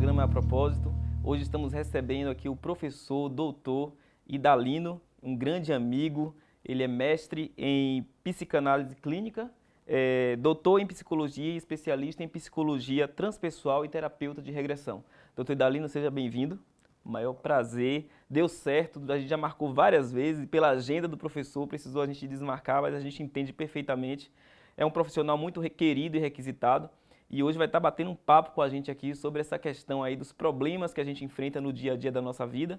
programa A Propósito. Hoje estamos recebendo aqui o professor doutor Idalino, um grande amigo. Ele é mestre em psicanálise clínica, doutor em psicologia e especialista em psicologia transpessoal e terapeuta de regressão. Doutor Idalino, seja bem-vindo. Maior prazer. Deu certo, a gente já marcou várias vezes, pela agenda do professor, precisou a gente desmarcar, mas a gente entende perfeitamente. É um profissional muito querido e requisitado. E hoje vai estar batendo um papo com a gente aqui sobre essa questão aí dos problemas que a gente enfrenta no dia a dia da nossa vida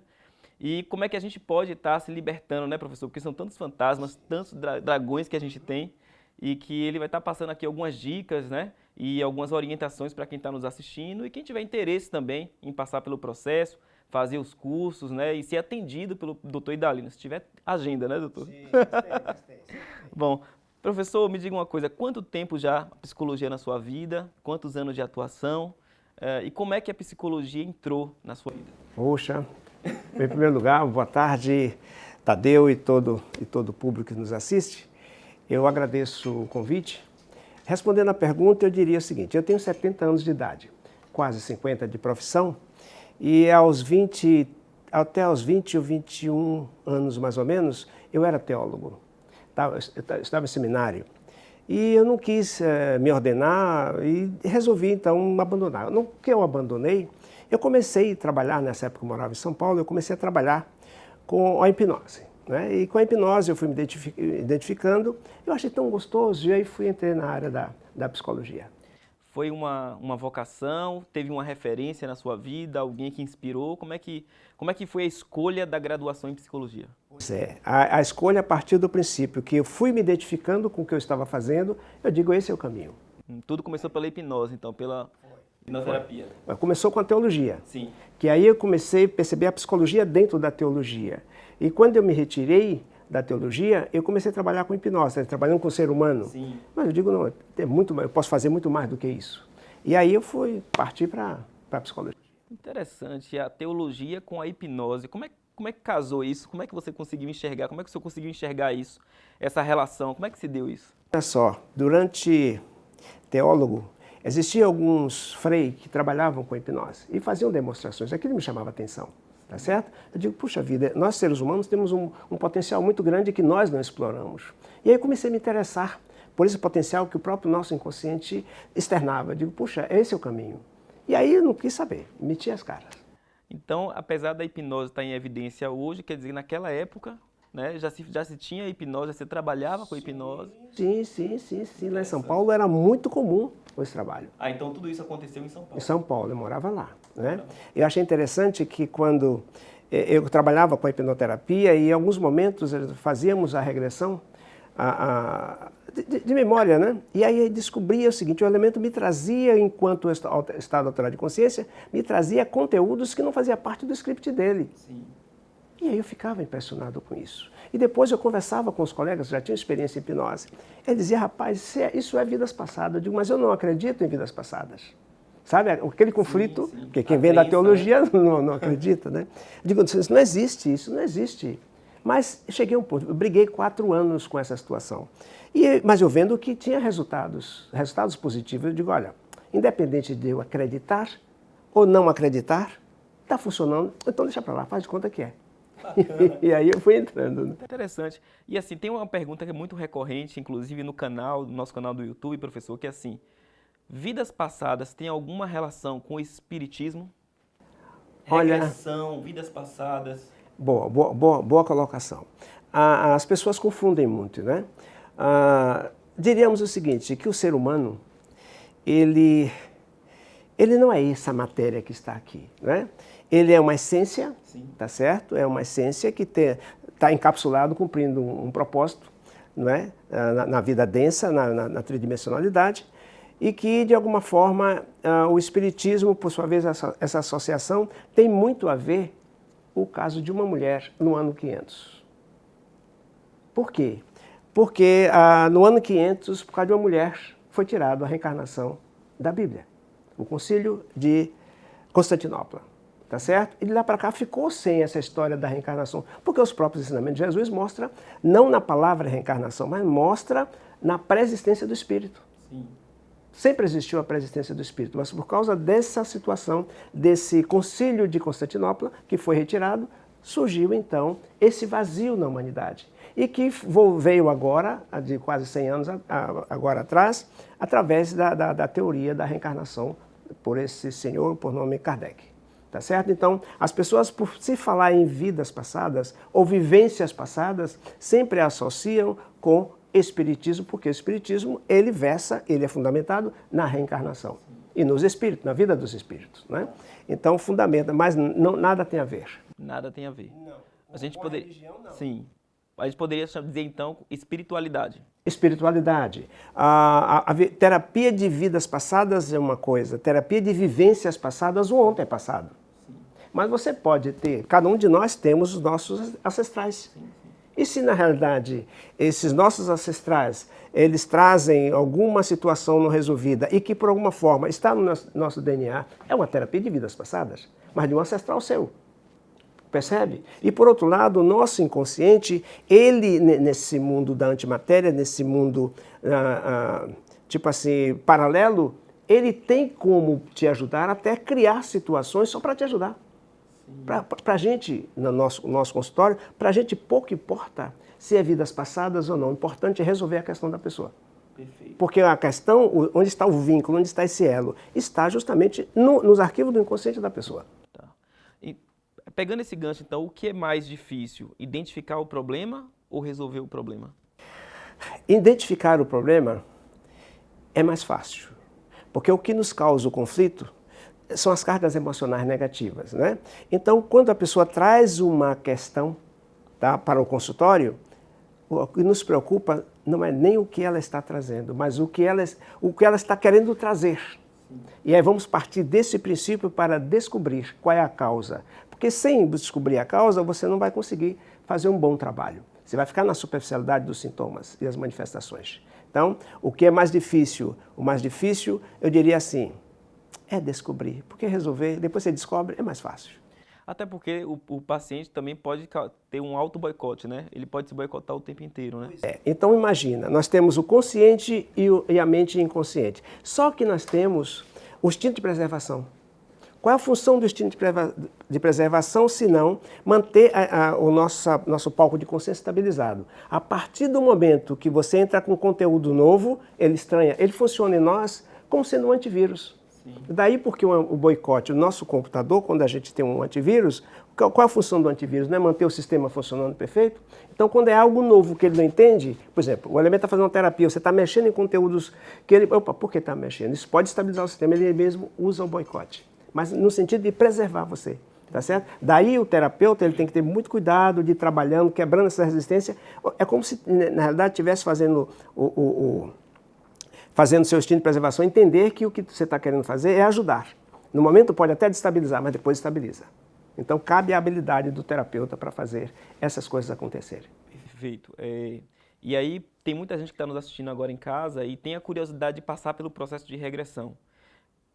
e como é que a gente pode estar se libertando, né, professor? Porque são tantos fantasmas, tantos dragões que a gente tem e que ele vai estar passando aqui algumas dicas, né, e algumas orientações para quem está nos assistindo e quem tiver interesse também em passar pelo processo, fazer os cursos, né, e ser atendido pelo doutor Idalino, se tiver agenda, né, doutor? Sim, tem. Bom, professor, me diga uma coisa, quanto tempo já a psicologia na sua vida, quantos anos de atuação e como é que a psicologia entrou na sua vida? Poxa, em primeiro lugar, boa tarde, Tadeu e todo o público que nos assiste. Eu agradeço o convite. Respondendo à pergunta, eu diria o seguinte, eu tenho 70 anos de idade, quase 50 de profissão, e até aos 20 ou 21 anos mais ou menos, eu era teólogo. Eu estava em seminário e eu não quis me ordenar e resolvi então abandonar. No que eu abandonei, eu comecei a trabalhar, nessa época eu morava em São Paulo, eu comecei a trabalhar com a hipnose. Né? E com a hipnose eu fui me identificando, eu achei tão gostoso e aí entrei na área da psicologia. Foi uma vocação, teve uma referência na sua vida, alguém que inspirou? Como é que foi a escolha da graduação em psicologia? Pois é, a escolha a partir do princípio que eu fui me identificando com o que eu estava fazendo, eu digo, esse é o caminho. Tudo começou pela hipnose, então, pela hipnoterapia. Começou com a teologia. Sim. Que aí eu comecei a perceber a psicologia dentro da teologia. E quando eu me retirei da teologia, eu comecei a trabalhar com hipnose, né? Trabalhando com o ser humano. Sim. Mas eu digo, não, eu posso fazer muito mais do que isso. E aí eu parti para a psicologia. Interessante, a teologia com a hipnose. Como é que casou isso? Como é que você conseguiu enxergar? Como é que o senhor conseguiu enxergar isso? Essa relação, como é que se deu isso? Olha só, durante teólogo, existiam alguns freis que trabalhavam com hipnose e faziam demonstrações. Aquilo me chamava a atenção. Tá certo? Eu digo, puxa vida, nós seres humanos temos um potencial muito grande que nós não exploramos. E aí eu comecei a me interessar por esse potencial que o próprio nosso inconsciente externava. Eu digo, puxa, esse é o caminho. E aí eu não quis saber, meti as caras. Então, apesar da hipnose estar em evidência hoje, quer dizer, naquela época, né, já se tinha hipnose, você trabalhava com hipnose? Sim. Lá em São Paulo era muito comum esse trabalho. Ah, então tudo isso aconteceu em São Paulo? Em São Paulo, eu morava lá. Né? Eu achei interessante que quando eu trabalhava com a hipnoterapia e em alguns momentos fazíamos a regressão de memória, né? E aí eu descobria o seguinte, o elemento me trazia, enquanto estado alterado de consciência, me trazia conteúdos que não faziam parte do script dele. Sim. E aí eu ficava impressionado com isso. E depois eu conversava com os colegas que já tinham experiência em hipnose. Ele dizia, rapaz, isso é vidas passadas. Eu digo, mas eu não acredito em vidas passadas. Sabe, aquele conflito, sim. Porque quem vem da teologia não acredita, né? Eu digo, isso não existe. Mas cheguei a um ponto, eu briguei 4 anos com essa situação. Mas eu vendo que tinha resultados positivos. Eu digo, olha, independente de eu acreditar ou não acreditar, está funcionando, então deixa para lá, faz de conta que é. E aí eu fui entrando. Né? Interessante. E assim, tem uma pergunta que é muito recorrente, inclusive no nosso canal do YouTube, professor, que é assim, vidas passadas têm alguma relação com o espiritismo? Regressão, vidas passadas. Boa colocação. As pessoas confundem muito, né? Diríamos o seguinte, que o ser humano, ele não é essa matéria que está aqui, né? Ele é uma essência, sim, tá certo? É uma essência que está encapsulado, cumprindo um propósito, não é? Na vida densa, na tridimensionalidade, e que, de alguma forma, o espiritismo, por sua vez, essa associação, tem muito a ver com o caso de uma mulher no ano 500. Por quê? Porque no ano 500, por causa de uma mulher, foi tirada a reencarnação da Bíblia, o Concílio de Constantinopla. Tá certo? E de lá para cá ficou sem essa história da reencarnação, porque os próprios ensinamentos de Jesus mostram, não na palavra reencarnação, mas mostra na pré-existência do Espírito. Sim. Sempre existiu a preexistência do Espírito, mas por causa dessa situação, desse concílio de Constantinopla, que foi retirado, surgiu então esse vazio na humanidade. E que veio agora, de quase 100 anos agora atrás, através da teoria da reencarnação por esse senhor, por nome Kardec. Tá certo? Então, as pessoas, por se falar em vidas passadas ou vivências passadas, sempre associam com Espiritismo, porque o Espiritismo, ele é fundamentado na reencarnação e nos espíritos, na vida dos espíritos, né? Então, fundamenta, mas nada tem a ver. Nada tem a ver. Não. A gente Com a poderia, religião, não. sim, a gente poderia dizer então espiritualidade. Espiritualidade. A terapia de vidas passadas é uma coisa, terapia de vivências passadas, o ontem é passado. Sim. Mas você pode ter, cada um de nós temos os nossos ancestrais. Sim. E se na realidade esses nossos ancestrais, eles trazem alguma situação não resolvida e que por alguma forma está no nosso DNA, é uma terapia de vidas passadas, mas de um ancestral seu. Percebe? E por outro lado, o nosso inconsciente, ele nesse mundo da antimatéria, nesse mundo tipo assim, paralelo, ele tem como te ajudar até criar situações só para te ajudar. Para a gente, no nosso consultório, para a gente pouco importa se é vidas passadas ou não. O importante é resolver a questão da pessoa. Perfeito. Porque a questão, onde está o vínculo, onde está esse elo, está justamente nos arquivos do inconsciente da pessoa. Tá. E pegando esse gancho, então, o que é mais difícil? Identificar o problema ou resolver o problema? Identificar o problema é mais fácil. Porque o que nos causa o conflito são as cargas emocionais negativas, né? Então, quando a pessoa traz uma questão, tá, para o consultório, o que nos preocupa não é nem o que ela está trazendo, mas o que ela está querendo trazer. Sim. E aí vamos partir desse princípio para descobrir qual é a causa. Porque sem descobrir a causa, você não vai conseguir fazer um bom trabalho. Você vai ficar na superficialidade dos sintomas e das manifestações. Então, o que é mais difícil? O mais difícil, eu diria assim, é descobrir, porque resolver, depois você descobre, é mais fácil. Até porque o paciente também pode ter um auto-boicote, né? Ele pode se boicotar o tempo inteiro, né? Então imagina, nós temos o consciente e a mente inconsciente. Só que nós temos o instinto de preservação. Qual é a função do instinto de preservação, se não manter o nosso palco de consciência estabilizado? A partir do momento que você entra com conteúdo novo, ele estranha, ele funciona em nós como sendo um antivírus. Sim. Daí porque o boicote, o nosso computador, quando a gente tem um antivírus, qual é a função do antivírus? Não é manter o sistema funcionando perfeito? Então, quando é algo novo que ele não entende, por exemplo, o elemento está fazendo uma terapia, você está mexendo em conteúdos que ele... Opa, por que está mexendo? Isso pode estabilizar o sistema, ele mesmo usa o boicote. Mas no sentido de preservar você, tá certo? Daí o terapeuta ele tem que ter muito cuidado de ir trabalhando, quebrando essa resistência. É como se, na realidade, estivesse fazendo fazendo seu instinto de preservação, entender que o que você está querendo fazer é ajudar. No momento pode até destabilizar, mas depois estabiliza. Então cabe a habilidade do terapeuta para fazer essas coisas acontecerem. Perfeito. E aí tem muita gente que está nos assistindo agora em casa e tem a curiosidade de passar pelo processo de regressão.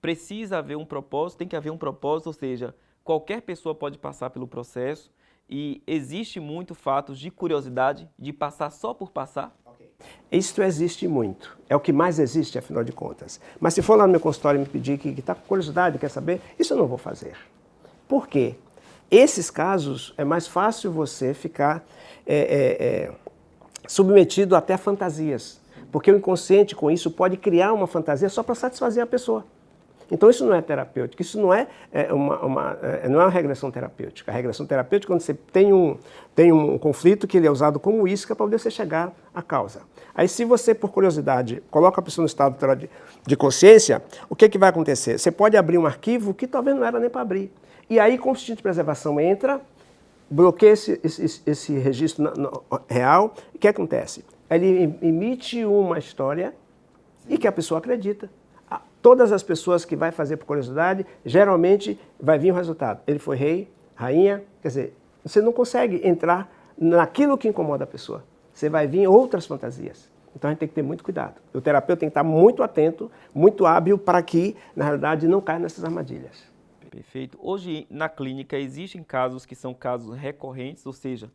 Precisa haver um propósito, tem que haver um propósito, ou seja, qualquer pessoa pode passar pelo processo e existe muito fatos de curiosidade, de passar só por passar. Isto existe muito, é o que mais existe, afinal de contas. Mas se for lá no meu consultório e me pedir que está com curiosidade, quer saber, isso eu não vou fazer. Por quê? Esses casos é mais fácil você ficar submetido até a fantasias, porque o inconsciente com isso pode criar uma fantasia só para satisfazer a pessoa. Então isso não é terapêutico, isso não é uma regressão terapêutica. A regressão terapêutica é quando você tem um conflito que ele é usado como isca para poder você chegar à causa. Aí se você, por curiosidade, coloca a pessoa no estado de consciência, o que vai acontecer? Você pode abrir um arquivo que talvez não era nem para abrir. E aí, com o instinto de preservação entra, bloqueia esse registro real, e o que acontece? Ele emite uma história e que a pessoa acredita. Todas as pessoas que vai fazer por curiosidade, geralmente vai vir o resultado. Ele foi rei, rainha, quer dizer, você não consegue entrar naquilo que incomoda a pessoa. Você vai vir outras fantasias. Então a gente tem que ter muito cuidado. O terapeuta tem que estar muito atento, muito hábil para que, na realidade, não caia nessas armadilhas. Perfeito. Hoje, na clínica, existem casos que são casos recorrentes, ou seja,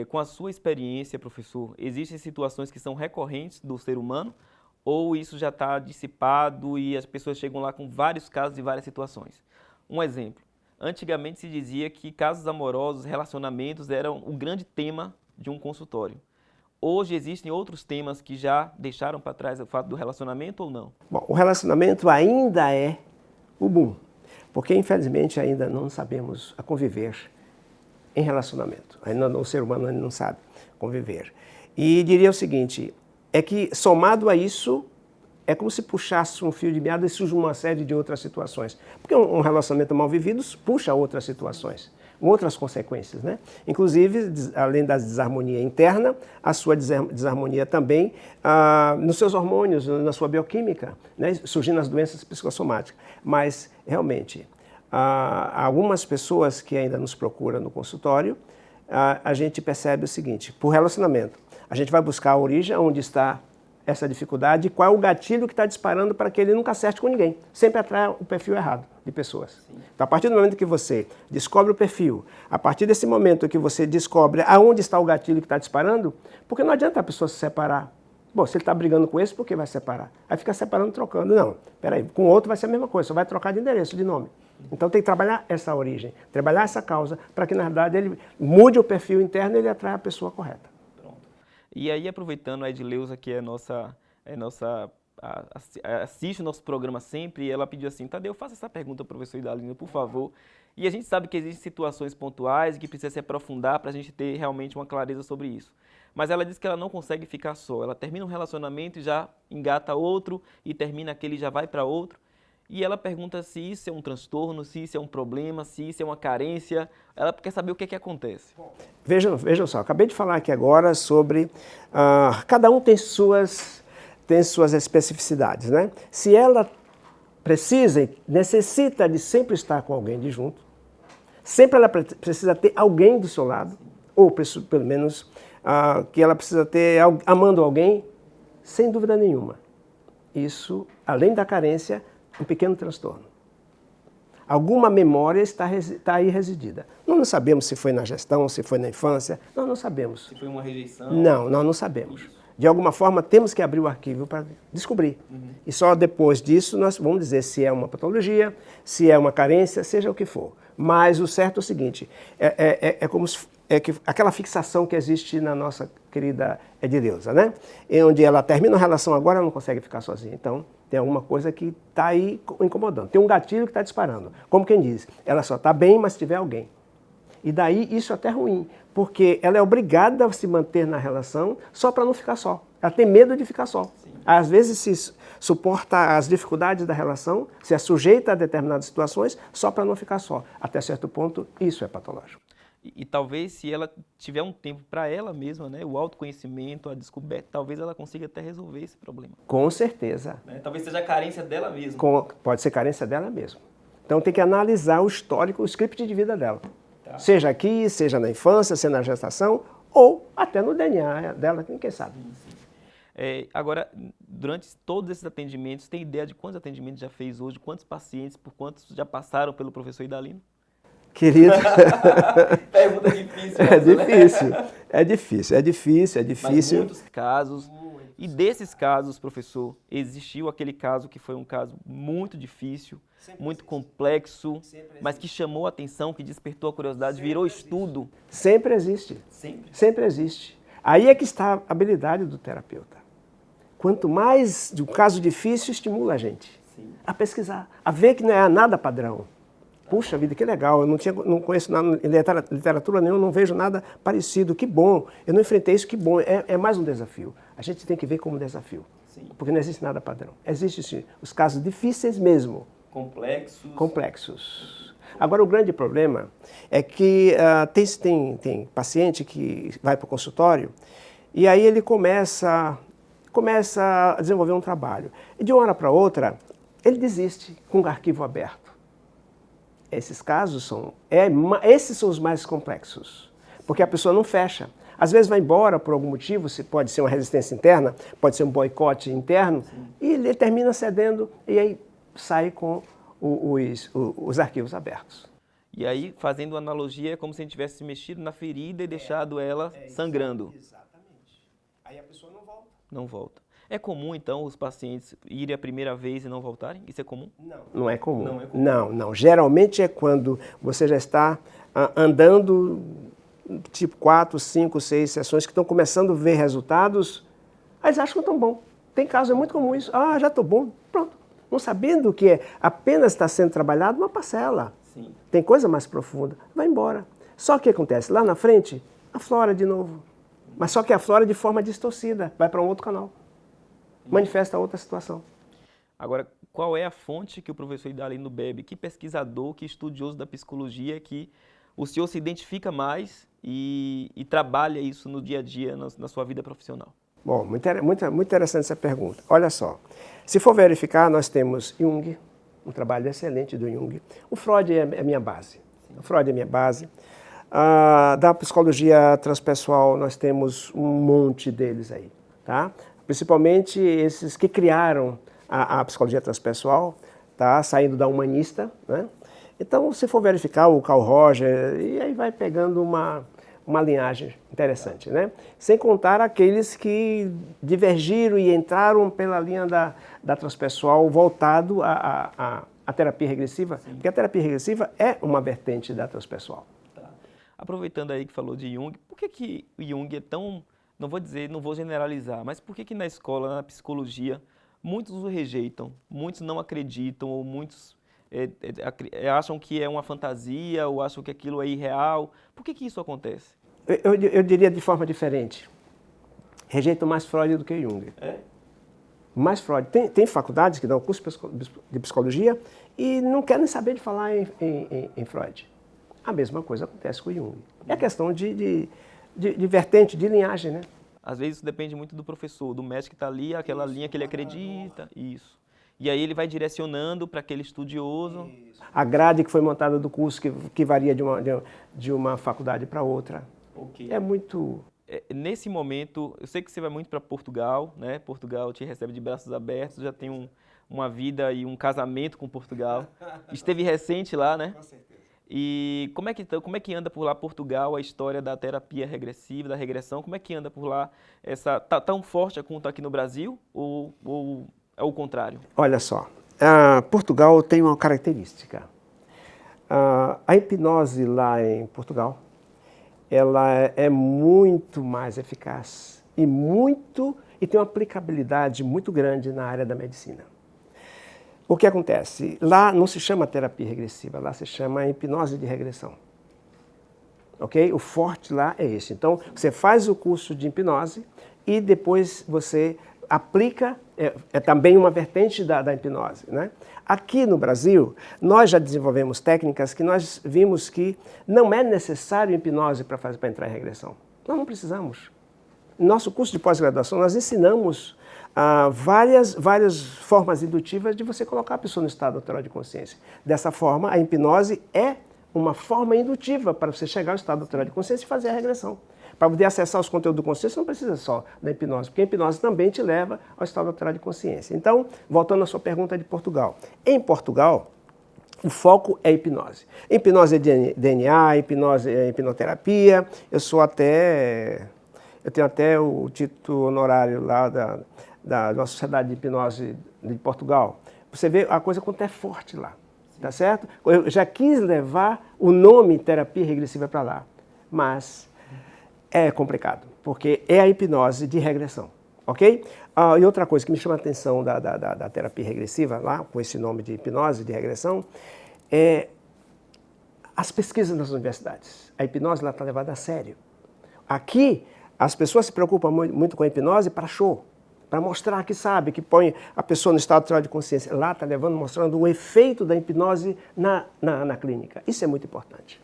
com a sua experiência, professor, existem situações que são recorrentes do ser humano, ou isso já está dissipado e as pessoas chegam lá com vários casos e várias situações? Um exemplo, antigamente se dizia que casos amorosos, relacionamentos eram o grande tema de um consultório. Hoje existem outros temas que já deixaram para trás o fato do relacionamento ou não? Bom, o relacionamento ainda é o boom, porque infelizmente ainda não sabemos a conviver em relacionamento. Ainda o ser humano ainda não sabe conviver. E diria o seguinte, é que somado a isso, é como se puxasse um fio de meada e surge uma série de outras situações. Porque um relacionamento mal vivido puxa outras situações, outras consequências, né? Inclusive, além da desarmonia interna, a sua desarmonia também nos seus hormônios, na sua bioquímica, né? Surgindo as doenças psicossomáticas. Mas, realmente, algumas pessoas que ainda nos procuram no consultório, a gente percebe o seguinte, por relacionamento, a gente vai buscar a origem, onde está essa dificuldade, e qual é o gatilho que está disparando para que ele nunca acerte com ninguém. Sempre atrai o perfil errado de pessoas. Sim. Então, a partir do momento que você descobre o perfil, a partir desse momento que você descobre aonde está o gatilho que está disparando, porque não adianta a pessoa se separar. Bom, se ele está brigando com esse, por que vai separar? Aí fica separando, trocando. Não, peraí, com o outro vai ser a mesma coisa, só vai trocar de endereço, de nome. Então tem que trabalhar essa origem, trabalhar essa causa, para que na verdade ele mude o perfil interno e ele atraia a pessoa correta. E aí, aproveitando, a Edileuza, que assiste o nosso programa sempre, e ela pediu assim, Tadeu, faça essa pergunta ao professor Idalino, por favor. E a gente sabe que existem situações pontuais e que precisa se aprofundar para a gente ter realmente uma clareza sobre isso. Mas ela disse que ela não consegue ficar só, ela termina um relacionamento e já engata outro, e termina aquele e já vai para outro. E ela pergunta se isso é um transtorno, se isso é um problema, se isso é uma carência. Ela quer saber o que é que acontece. Vejam só, acabei de falar aqui agora sobre... cada um tem suas especificidades, né? Se ela necessita de sempre estar com alguém de junto, sempre ela precisa ter alguém do seu lado, ou pelo menos que ela precisa ter amando alguém, sem dúvida nenhuma. Isso, além da carência, um pequeno transtorno. Alguma memória está aí residida. Nós não sabemos se foi na gestão, se foi na infância, nós não sabemos. Se foi uma rejeição? Não, nós não sabemos. De alguma forma, temos que abrir o arquivo para descobrir. E só depois disso nós vamos dizer se é uma patologia, se é uma carência, seja o que for. Mas o certo é o seguinte, aquela fixação que existe na nossa querida Edileuza, né? Onde ela termina a relação agora, ela não consegue ficar sozinha. Então, tem alguma coisa que está aí incomodando. Tem um gatilho que está disparando. Como quem diz, ela só está bem, mas se tiver alguém. E daí isso é até ruim, porque ela é obrigada a se manter na relação só para não ficar só. Ela tem medo de ficar só. Sim. Às vezes se suporta as dificuldades da relação, se sujeita a determinadas situações só para não ficar só. Até certo ponto, isso é patológico. E talvez se ela tiver um tempo para ela mesma, né, o autoconhecimento, a descoberta, talvez ela consiga até resolver esse problema. Com certeza. Né? Talvez seja a carência dela mesma. Pode ser carência dela mesma. Então tem que analisar o histórico, o script de vida dela. Tá. Seja aqui, seja na infância, seja na gestação, ou até no DNA dela, quem sabe. Sim. Agora, durante todos esses atendimentos, tem ideia de quantos atendimentos já fez hoje, quantos pacientes, por quantos já passaram pelo professor Idalino? Querido, pergunta difícil. É difícil. Mas muitos casos, e desses casos, professor, existiu aquele caso que foi um caso muito difícil, muito complexo, mas que chamou a atenção, que despertou a curiosidade, virou estudo. Sempre existe. Sempre existe. Aí é que está a habilidade do terapeuta. Quanto mais de um caso difícil, estimula a gente a pesquisar, a ver que não é nada padrão. Puxa vida, que legal, eu não conheço nada, literatura nenhuma, não vejo nada parecido, que bom, eu não enfrentei isso, que bom, é mais um desafio. A gente tem que ver como desafio, porque não existe nada padrão. Existem sim, os casos difíceis mesmo. Complexos. Agora, o grande problema é que tem paciente que vai para o consultório e aí ele começa a desenvolver um trabalho. E de uma hora para outra, ele desiste com o arquivo aberto. Esses casos esses são os mais complexos, porque a pessoa não fecha. Às vezes vai embora por algum motivo, pode ser uma resistência interna, pode ser um boicote interno, e ele termina cedendo e aí sai com os arquivos abertos. E aí, fazendo uma analogia, é como se a gente tivesse mexido na ferida e deixado ela sangrando. Exatamente. Aí a pessoa não volta. Não volta. É comum, então, os pacientes irem a primeira vez e não voltarem? Isso é comum? Não é comum. Não é comum. Não. Geralmente é quando você já está andando, tipo 4, 5, 6 sessões que estão começando a ver resultados, aí eles acham que estão bom. Tem casos, é muito comum isso. Ah, já estou bom, pronto. Não sabendo que apenas está sendo trabalhado uma parcela. Sim. Tem coisa mais profunda, vai embora. Só que o que acontece? Lá na frente, aflora de novo. Mas só que aflora de forma distorcida, vai para um outro canal. Manifesta outra situação. Agora, qual é a fonte que o professor Idalino bebe? Que pesquisador, que estudioso da psicologia que o senhor se identifica mais e trabalha isso no dia a dia, na sua vida profissional? Bom, muito interessante essa pergunta. Olha só, se for verificar, nós temos Jung, um trabalho excelente do Jung. O Freud é a minha base. O Freud é a minha base. Da psicologia transpessoal, nós temos um monte deles aí, tá? Principalmente esses que criaram a psicologia transpessoal, tá? Saindo da humanista, né? Então, se for verificar o Carl Roger, e aí vai pegando uma linhagem interessante, né? Sem contar aqueles que divergiram e entraram pela linha da transpessoal voltado à terapia regressiva, sim, porque a terapia regressiva é uma vertente da transpessoal. Tá. Aproveitando aí que falou de Jung, por que o Jung é tão, não vou generalizar, mas por que na escola, na psicologia, muitos o rejeitam, muitos não acreditam, ou muitos acham que é uma fantasia, ou acham que aquilo é irreal? Por que isso acontece? Eu diria de forma diferente. Rejeitam mais Freud do que Jung. É? Mais Freud. Tem faculdades que dão curso de psicologia e não querem saber de falar em Freud. A mesma coisa acontece com Jung. É questão de vertente, de linhagem, né? Às vezes isso depende muito do professor, do mestre que está ali, aquela linha que ele acredita, isso. E aí ele vai direcionando para aquele estudioso. Isso. A grade que foi montada do curso que varia de uma faculdade para outra. Okay. É muito... Nesse momento, eu sei que você vai muito para Portugal, né? Portugal te recebe de braços abertos, já tem uma vida e um casamento com Portugal. Esteve recente lá, né? Com certeza. E como é que anda por lá Portugal a história da terapia regressiva, da regressão? Como é que anda por lá? Tá tão forte quanto aqui no Brasil ou é o contrário? Olha só, Portugal tem uma característica. A hipnose lá em Portugal, ela é muito mais eficaz e tem uma aplicabilidade muito grande na área da medicina. O que acontece? Lá não se chama terapia regressiva, lá se chama hipnose de regressão. Ok? O forte lá é esse. Então, você faz o curso de hipnose e depois você aplica, é também uma vertente da hipnose, né? Aqui no Brasil, nós já desenvolvemos técnicas que nós vimos que não é necessário hipnose para entrar em regressão. Nós não precisamos. No nosso curso de pós-graduação, nós ensinamos várias formas indutivas de você colocar a pessoa no estado natural de consciência. Dessa forma, a hipnose é uma forma indutiva para você chegar ao estado natural de consciência e fazer a regressão. Para poder acessar os conteúdos do consciência, você não precisa só da hipnose, porque a hipnose também te leva ao estado natural de consciência. Então, voltando à sua pergunta de Portugal. Em Portugal, o foco é hipnose. Hipnose é DNA, hipnose é hipnoterapia. Eu tenho até o título honorário lá da Sociedade de Hipnose de Portugal. Você vê a coisa quanto é forte lá, tá certo? Eu já quis levar o nome terapia regressiva para lá, mas é complicado, porque é a hipnose de regressão, ok? E outra coisa que me chama a atenção da terapia regressiva, lá com esse nome de hipnose de regressão, é as pesquisas nas universidades. A hipnose lá está levada a sério. Aqui, as pessoas se preocupam muito com a hipnose para show, para mostrar que sabe, que põe a pessoa no estado natural de consciência. Lá está mostrando o efeito da hipnose na clínica. Isso é muito importante.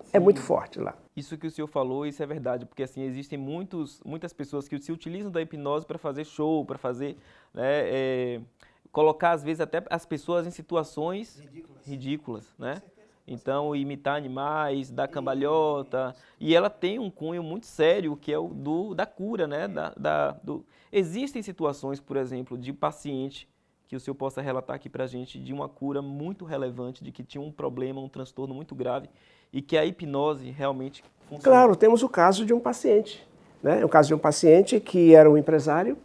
Sim. É muito forte lá. Isso que o senhor falou, isso é verdade, porque assim, existem muitas pessoas que se utilizam da hipnose para fazer show, para fazer, né, colocar às vezes até as pessoas em situações ridículas, né? Então, imitar animais, dar cambalhota, e ela tem um cunho muito sério, que é o da cura, né? Existem situações, por exemplo, de paciente, que o senhor possa relatar aqui para a gente, de uma cura muito relevante, de que tinha um problema, um transtorno muito grave, e que a hipnose realmente funciona. Claro, temos o caso de um paciente né? É o caso de um paciente que era um empresário,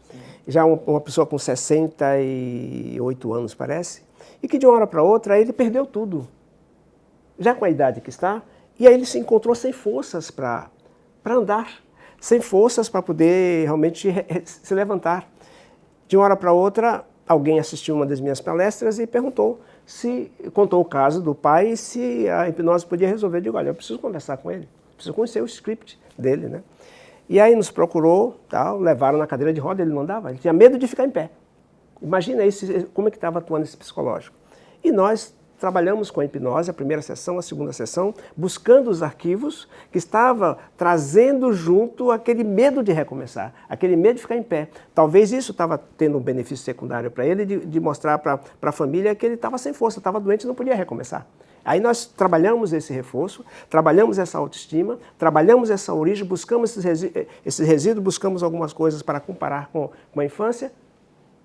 já uma pessoa com 68 anos, parece, e que de uma hora para outra ele perdeu tudo, já com a idade que está, e aí ele se encontrou sem forças para andar, sem forças para poder realmente se levantar. De uma hora para outra, alguém assistiu uma das minhas palestras e contou o caso do pai e se a hipnose podia resolver. Eu digo, olha, eu preciso conversar com ele, preciso conhecer o script dele, né? E aí nos procurou, tal, levaram na cadeira de roda, ele não andava, ele tinha medo de ficar em pé. Imagina como é que estava atuando esse psicológico. E nós trabalhamos com a hipnose, a primeira sessão, a segunda sessão, buscando os arquivos que estava trazendo junto aquele medo de recomeçar, aquele medo de ficar em pé. Talvez isso estava tendo um benefício secundário para ele, de mostrar para a família que ele estava sem força, estava doente e não podia recomeçar. Aí nós trabalhamos esse reforço, trabalhamos essa autoestima, trabalhamos essa origem, buscamos esses resíduos, buscamos algumas coisas para comparar com a infância.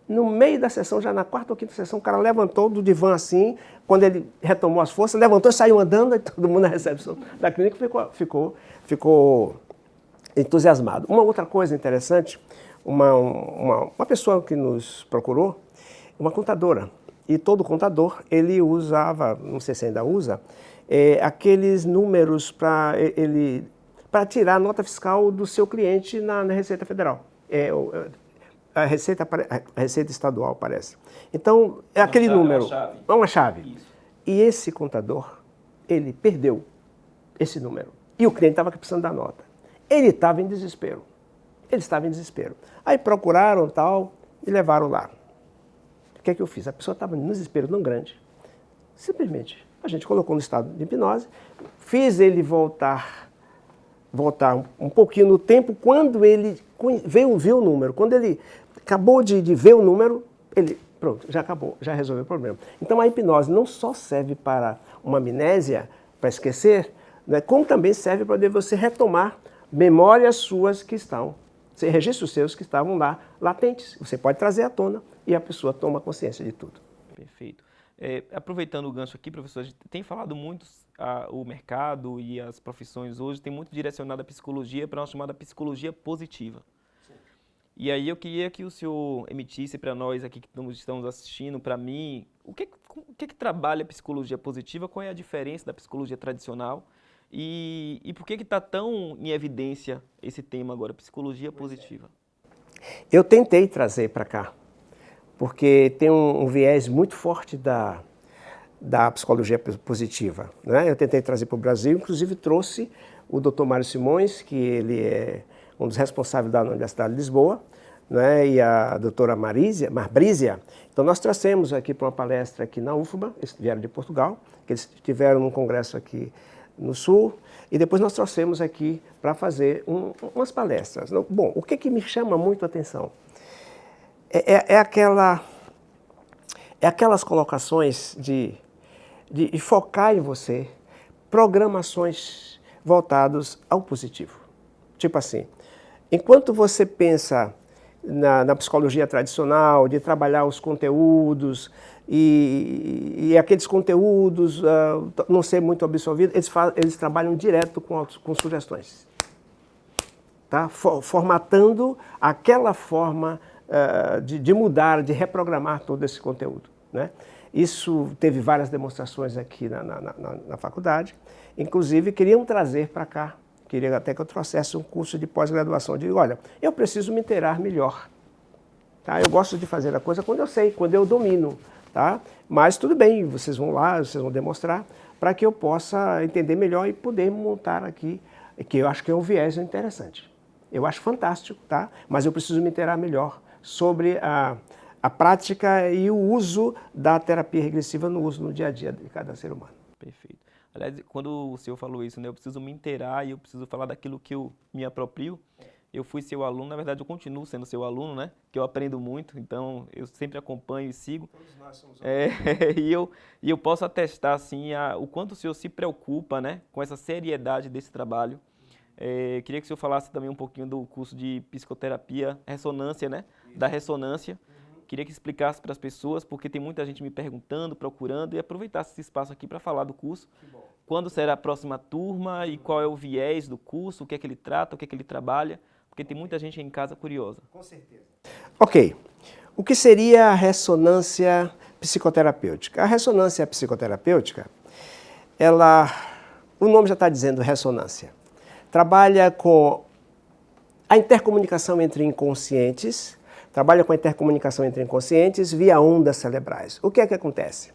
No meio da sessão, já na quarta ou quinta sessão, o cara levantou do divã assim, quando ele retomou as forças, levantou e saiu andando, e todo mundo na recepção da clínica ficou entusiasmado. Uma outra coisa interessante, uma pessoa que nos procurou, uma contadora, e todo contador, ele usava, não sei se ainda usa, aqueles números para tirar a nota fiscal do seu cliente na Receita Federal. A Receita Estadual, parece. Então, é aquele número. É uma chave. Isso. E esse contador, ele perdeu esse número. E o cliente estava precisando da nota. Ele estava em desespero. Aí procuraram tal e levaram lá. O que é que eu fiz? A pessoa estava em desespero tão grande. Simplesmente, a gente colocou no estado de hipnose, fiz ele voltar um pouquinho no tempo. Quando ele viu o número, quando ele acabou de ver o número, pronto, já acabou, já resolveu o problema. Então a hipnose não só serve para uma amnésia, para esquecer, né, como também serve para você retomar memórias suas registros seus que estavam lá latentes. Você pode trazer à tona e a pessoa toma consciência de tudo. Perfeito. Aproveitando o gancho aqui, professor, a gente tem falado muito, o mercado e as profissões hoje tem muito direcionado a psicologia para uma chamada psicologia positiva. Sim. E aí eu queria que o senhor emitisse para nós aqui que estamos assistindo, para mim, o que trabalha a psicologia positiva, qual é a diferença da psicologia tradicional e por que está tão em evidência esse tema agora, psicologia positiva? Eu tentei trazer para cá, porque tem um viés muito forte da psicologia positiva, né? Eu tentei trazer para o Brasil, inclusive trouxe o Dr. Mário Simões, que ele é um dos responsáveis da Universidade de Lisboa, né? E a doutora Marbrízia. Então nós trouxemos aqui para uma palestra aqui na UFBA, eles vieram de Portugal, que eles tiveram um congresso aqui no Sul, e depois nós trouxemos aqui para fazer umas palestras. Bom, o que me chama muito a atenção é aquelas colocações de focar em você programações voltadas ao positivo. Tipo assim, enquanto você pensa na psicologia tradicional, de trabalhar os conteúdos e aqueles conteúdos não ser muito absorvidos, eles trabalham direto com sugestões. Tá? Formatando aquela forma de mudar, de reprogramar todo esse conteúdo, né? Isso teve várias demonstrações aqui na faculdade. Inclusive, queriam trazer para cá, queria até que eu trouxesse um curso de pós-graduação. Eu digo, olha, eu preciso me inteirar melhor. Tá? Eu gosto de fazer a coisa quando eu sei, quando eu domino. Tá? Mas tudo bem, vocês vão lá, vocês vão demonstrar, para que eu possa entender melhor e poder montar aqui, que eu acho que é um viés interessante. Eu acho fantástico, tá? Mas eu preciso me inteirar melhor sobre a prática e o uso da terapia regressiva no dia a dia de cada ser humano. Perfeito. Aliás, quando o senhor falou isso, né, eu preciso me inteirar e eu preciso falar daquilo que eu me aproprio. Eu fui seu aluno, na verdade eu continuo sendo seu aluno, né? Que eu aprendo muito, então eu sempre acompanho e sigo. Todos nós somos alunos. E eu posso atestar assim, o quanto o senhor se preocupa, né, com essa seriedade desse trabalho. Queria que o senhor falasse também um pouquinho do curso de psicoterapia, ressonância, né? Da ressonância. Queria que explicasse para as pessoas, porque tem muita gente me perguntando, procurando, e aproveitasse esse espaço aqui para falar do curso. Quando será a próxima turma e qual é o viés do curso, o que é que ele trata, o que é que ele trabalha, Porque tem muita gente em casa curiosa. Com certeza. Ok. O que seria a ressonância psicoterapêutica? A ressonância psicoterapêutica, o nome já está dizendo ressonância, trabalha com a intercomunicação entre inconscientes, via ondas cerebrais. O que é que acontece?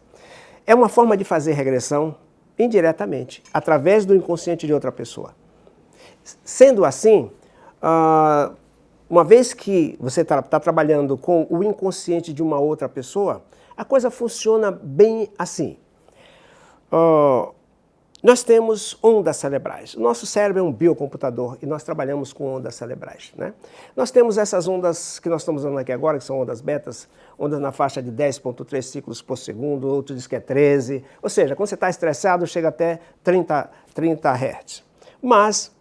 É uma forma de fazer regressão indiretamente, através do inconsciente de outra pessoa. Sendo assim, uma vez que você está trabalhando com o inconsciente de uma outra pessoa, a coisa funciona bem assim. Nós temos ondas cerebrais. O nosso cérebro é um biocomputador e nós trabalhamos com ondas cerebrais, né? Nós temos essas ondas que nós estamos usando aqui agora, que são ondas betas, ondas na faixa de 10,3 ciclos por segundo, outro diz que é 13. Ou seja, quando você está estressado, chega até 30 Hz. Mas,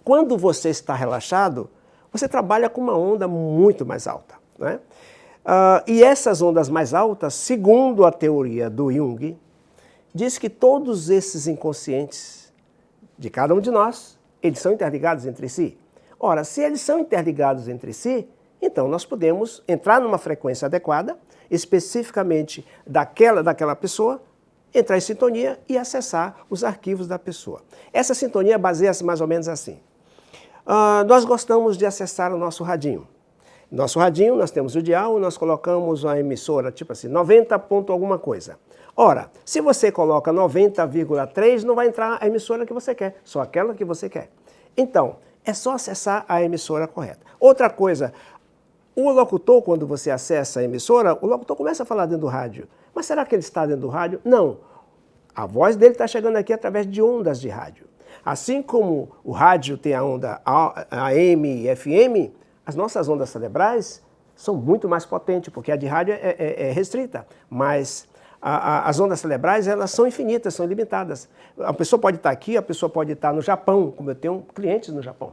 quando você está relaxado, você trabalha com uma onda muito mais alta, né? E essas ondas mais altas, segundo a teoria do Jung, diz que todos esses inconscientes de cada um de nós, eles são interligados entre si. Ora, se eles são interligados entre si, então nós podemos entrar numa frequência adequada, especificamente daquela pessoa, entrar em sintonia e acessar os arquivos da pessoa. Essa sintonia baseia-se mais ou menos assim. Nós gostamos de acessar o nosso radinho. Nosso radinho, nós temos o dial, nós colocamos a emissora, tipo assim, 90 ponto alguma coisa. Ora, se você coloca 90,3, não vai entrar a emissora que você quer, só aquela que você quer. Então, é só acessar a emissora correta. Outra coisa, o locutor, quando você acessa a emissora, o locutor começa a falar dentro do rádio. Mas será que ele está dentro do rádio? Não. A voz dele está chegando aqui através de ondas de rádio. Assim como o rádio tem a onda AM e FM, as nossas ondas cerebrais são muito mais potentes, porque a de rádio é restrita, mas as ondas cerebrais, elas são infinitas, são ilimitadas. A pessoa pode estar aqui, a pessoa pode estar no Japão, como eu tenho clientes no Japão.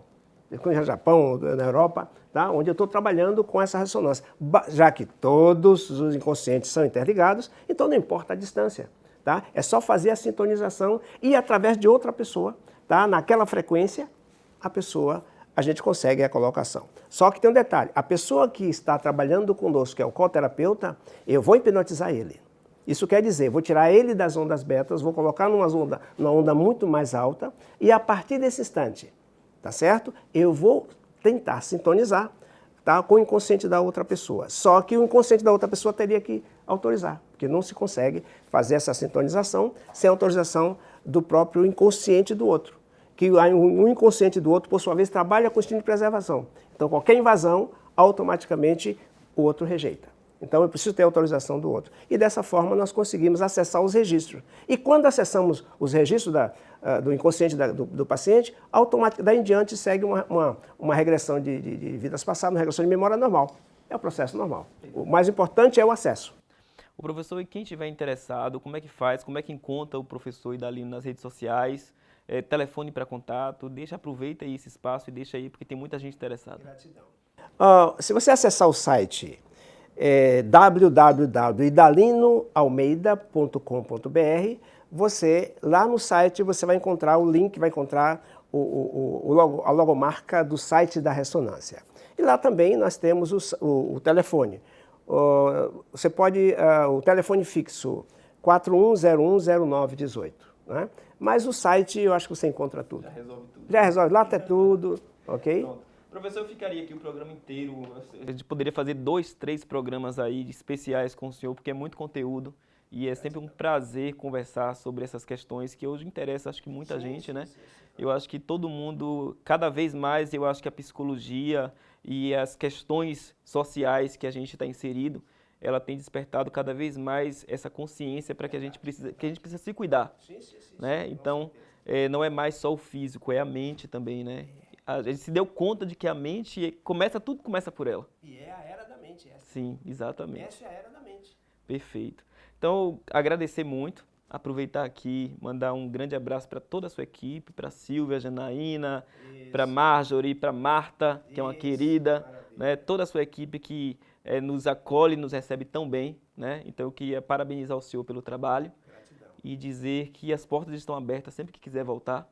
Eu conheço no Japão, na Europa, tá? Onde eu estou trabalhando com essa ressonância. Já que todos os inconscientes são interligados, então não importa a distância. Tá? É só fazer a sintonização e através de outra pessoa, tá? Naquela frequência, a gente consegue a colocação. Só que tem um detalhe, a pessoa que está trabalhando conosco, que é o coterapeuta, eu vou hipnotizar ele. Isso quer dizer, vou tirar ele das ondas betas, vou colocar numa onda muito mais alta e a partir desse instante, tá certo? Eu vou tentar sintonizar, tá, com o inconsciente da outra pessoa. Só que o inconsciente da outra pessoa teria que autorizar, porque não se consegue fazer essa sintonização sem autorização do próprio inconsciente do outro. Que o inconsciente do outro, por sua vez, trabalha com o instinto de preservação. Então, qualquer invasão, automaticamente o outro rejeita. Então, eu preciso ter autorização do outro. E dessa forma, nós conseguimos acessar os registros. E quando acessamos os registros do inconsciente do paciente, automaticamente, daí em diante, segue uma regressão de vidas passadas, uma regressão de memória normal. É o processo normal. O mais importante é o acesso. O professor, e quem estiver interessado, como é que faz? Como é que encontra o professor Idalino nas redes sociais? Telefone para contato, aproveita aí esse espaço e deixa aí, porque tem muita gente interessada. Gratidão. Se você acessar o site www.idalinoalmeida.com.br, lá no site você vai encontrar o link, vai encontrar a logomarca do site da ressonância. E lá também nós temos o telefone. Você pode, o telefone fixo 41010918, né? Mas o site, eu acho que você encontra tudo. Já resolve tudo. Já resolve, lá tem tudo, ok? Pronto. Professor, eu ficaria aqui o programa inteiro. A gente poderia fazer 2, 3 programas aí especiais com o senhor, porque é muito conteúdo. E é sempre um prazer conversar sobre essas questões que hoje interessam, acho que muita gente, né? Eu acho que todo mundo, cada vez mais, eu acho que a psicologia e as questões sociais que a gente está inserido, ela tem despertado cada vez mais essa consciência para que a gente precisa se cuidar, né? Então, não é mais só o físico, é a mente também, né? A gente se deu conta de que a mente tudo começa por ela. E é a era da mente essa. Sim, exatamente. Essa é a era da mente. Perfeito. Então, agradecer muito, aproveitar aqui, mandar um grande abraço para toda a sua equipe, para Silvia, Janaína, para Marjorie, para Marta, que é uma querida, né? Toda a sua equipe que nos acolhe, nos recebe tão bem, né? Então eu queria parabenizar o senhor pelo trabalho. Gratidão. E dizer que as portas estão abertas sempre que quiser voltar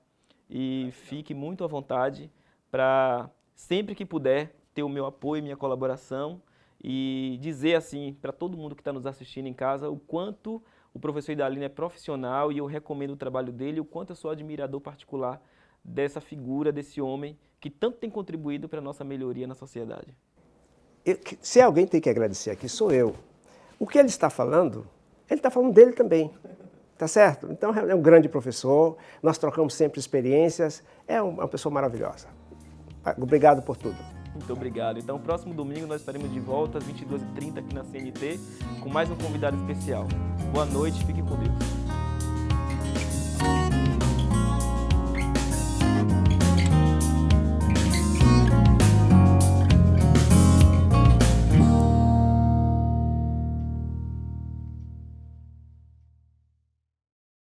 e fique muito à vontade para sempre que puder, ter o meu apoio, minha colaboração e dizer assim para todo mundo que está nos assistindo em casa o quanto o professor Idalino é profissional e eu recomendo o trabalho dele, o quanto eu sou admirador particular dessa figura, desse homem que tanto tem contribuído para a nossa melhoria na sociedade. Se alguém tem que agradecer aqui, sou eu. O que ele está falando dele também. Tá certo? Então é um grande professor, nós trocamos sempre experiências, é uma pessoa maravilhosa. Obrigado por tudo. Muito obrigado. Então, próximo domingo nós estaremos de volta às 22h30 aqui na CNT com mais um convidado especial. Boa noite, fique com Deus.